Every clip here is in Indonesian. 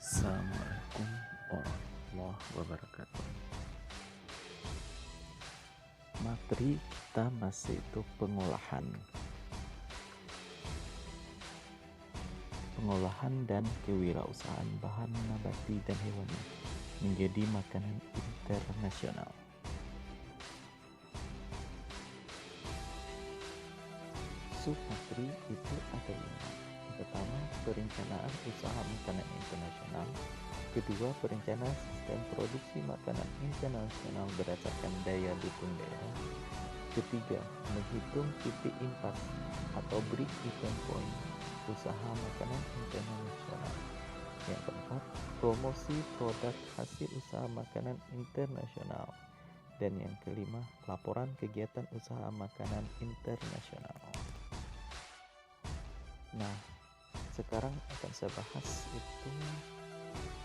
Assalamualaikum warahmatullahi wabarakatuh. Materi kita masih itu pengolahan dan kewirausahaan bahan nabati dan hewani menjadi makanan internasional. Submateri itu ada 5. Pertama, perencanaan usaha makanan internasional. Kedua, perencanaan sistem produksi makanan internasional berdasarkan daya dukung daerah. Ketiga, menghitung titik impas atau break-even point usaha makanan internasional. Yang keempat, promosi produk hasil usaha makanan internasional. Dan yang kelima, laporan kegiatan usaha makanan internasional. Nah, sekarang akan saya bahas itu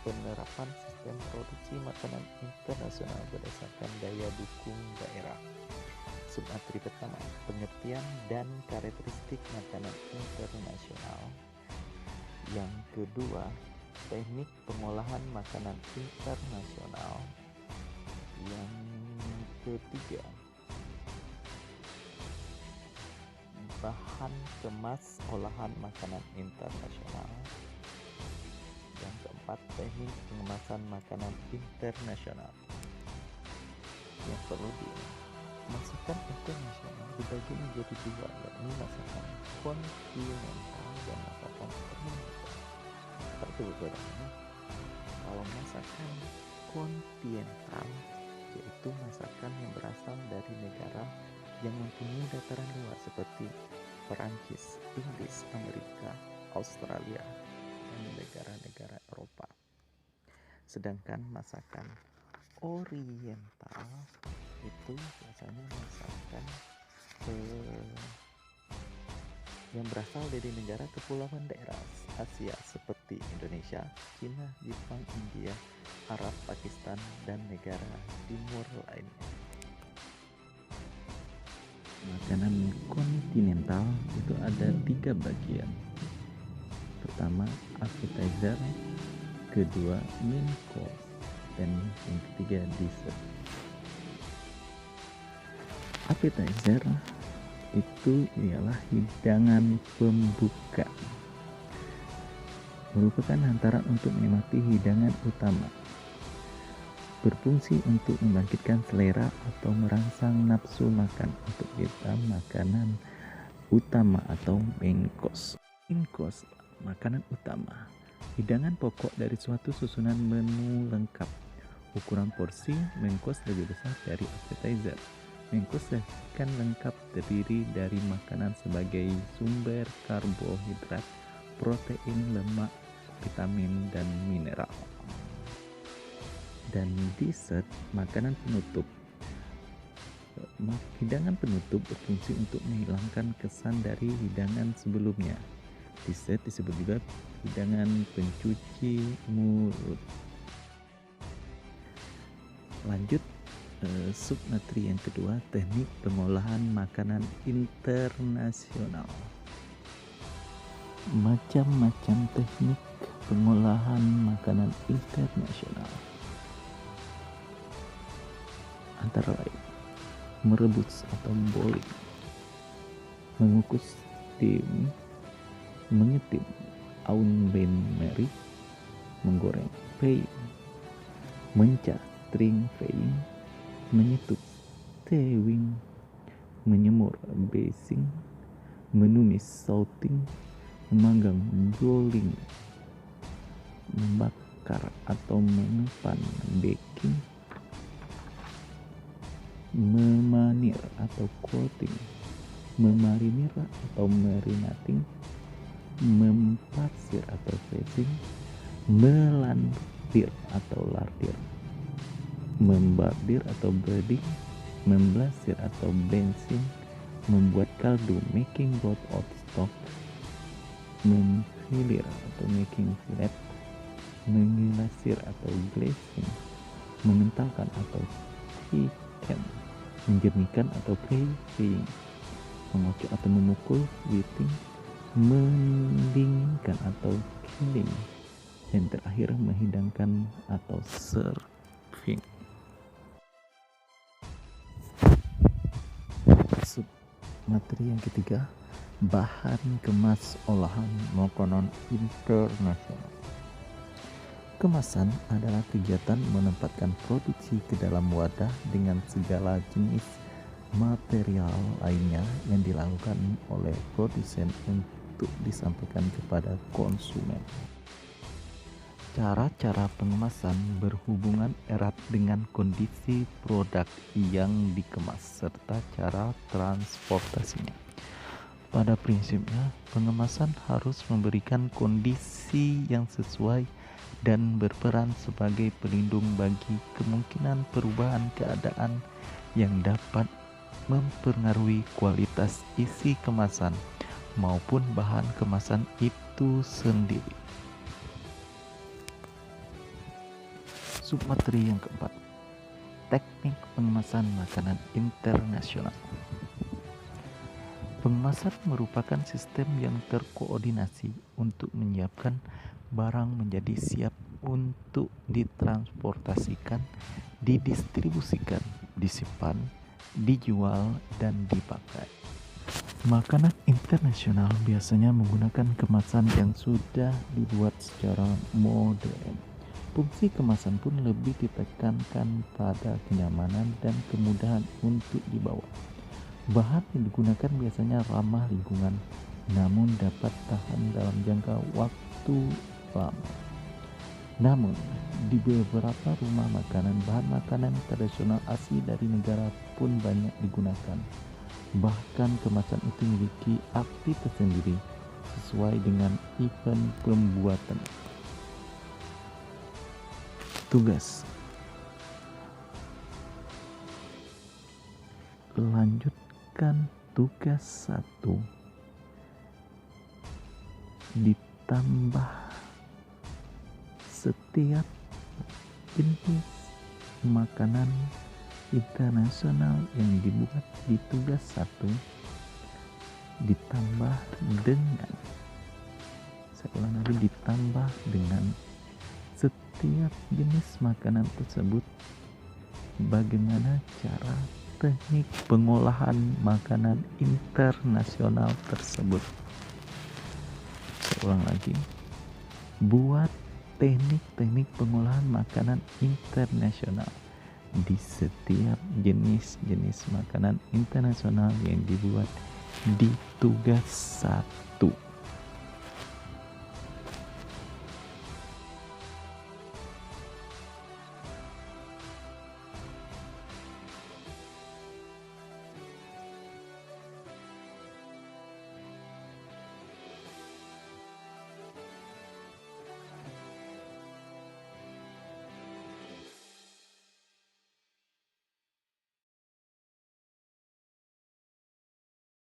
penerapan sistem produksi makanan internasional berdasarkan daya dukung daerah. Submateri pertama, pengertian dan karakteristik makanan internasional. Yang kedua, teknik pengolahan makanan internasional. Yang ketiga, bahan kemas olahan makanan internasional. Yang keempat, teknik pengemasan makanan internasional. Yang perlu masakan internasional dibagi menjadi 2, yakni masakan kontinental dan masakan kontinental. Apa itu bedanya? Kalau masakan kontinental yaitu masakan yang berasal dari negara yang mempunyai dataran luas seperti Perancis, Inggris, Amerika, Australia, dan negara-negara Eropa. Sedangkan masakan oriental itu biasanya masakan yang berasal dari negara kepulauan daerah Asia seperti Indonesia, Cina, Jepang, India, Arab, Pakistan, dan negara timur lainnya. Makanan kontinental itu ada 3 bagian. Pertama, appetizer, kedua, main course, dan yang ketiga, dessert. Appetizer itu ialah hidangan pembuka, merupakan hantaran untuk menikmati hidangan utama, berfungsi untuk membangkitkan selera atau merangsang nafsu makan untuk kita makanan utama atau main course. Main course, makanan utama, hidangan pokok dari suatu susunan menu lengkap. Ukuran porsi main course lebih besar dari appetizer. Main course kan lengkap terdiri dari makanan sebagai sumber karbohidrat, protein, lemak, vitamin, dan mineral. Dan dessert, makanan penutup. Hidangan penutup berfungsi untuk menghilangkan kesan dari hidangan sebelumnya. Dessert disebut juga hidangan pencuci mulut. Lanjut, submateri yang kedua, teknik pengolahan makanan internasional. Macam-macam teknik pengolahan makanan internasional, antara lain merebus atau boiling, mengukus steam, mengetim aun bain-marie, menggoreng frying, mencah string frying, menyetup stewing, menyemur basing, menumis sauting, memanggang broiling, membakar atau mengepan baking, memanir atau coating, memarinir atau marinating, memparsir atau freezing, melandir atau lardir, membardir atau breading, memblasir atau bensing, membuat kaldu making broth or stock, memfilir atau making fillet, mengilasir atau glazing, mengentalkan atau thicken, menjernihkan atau preheating, mengocok atau memukul whipping, mendinginkan atau killing, Dan terakhir, menghidangkan atau serving. Sub materi yang ketiga, bahan kemas olahan makanan internasional. Kemasan adalah kegiatan menempatkan produksi ke dalam wadah dengan segala jenis material lainnya yang dilakukan oleh produsen untuk disampaikan kepada konsumen. Cara-cara pengemasan berhubungan erat dengan kondisi produk yang dikemas serta cara transportasinya. Pada prinsipnya, pengemasan harus memberikan kondisi yang sesuai dan berperan sebagai pelindung bagi kemungkinan perubahan keadaan yang dapat mempengaruhi kualitas isi kemasan maupun bahan kemasan itu sendiri. Submateri yang keempat, teknik pengemasan makanan internasional. Pengemasan merupakan sistem yang terkoordinasi untuk menyiapkan barang menjadi siap untuk ditransportasikan, didistribusikan, disimpan, dijual, dan dipakai. Makanan internasional biasanya menggunakan kemasan yang sudah dibuat secara modern. Fungsi kemasan pun lebih ditekankan pada kenyamanan dan kemudahan untuk dibawa. Bahan yang digunakan biasanya ramah lingkungan, namun dapat tahan dalam jangka waktu lama. Namun, di beberapa rumah makanan, bahan makanan tradisional asli dari negara pun banyak digunakan. Bahkan kemasan itu memiliki arti tersendiri sesuai dengan event pembuatan. Tugas. Lanjutkan tugas 1. Ditambah setiap jenis makanan internasional yang dibuat di tugas 1 ditambah dengan, saya ulang lagi, ditambah dengan setiap jenis makanan tersebut bagaimana cara teknik pengolahan makanan internasional tersebut. Saya ulang lagi, buat teknik-teknik pengolahan makanan internasional di setiap jenis-jenis makanan internasional yang dibuat di tugas 1.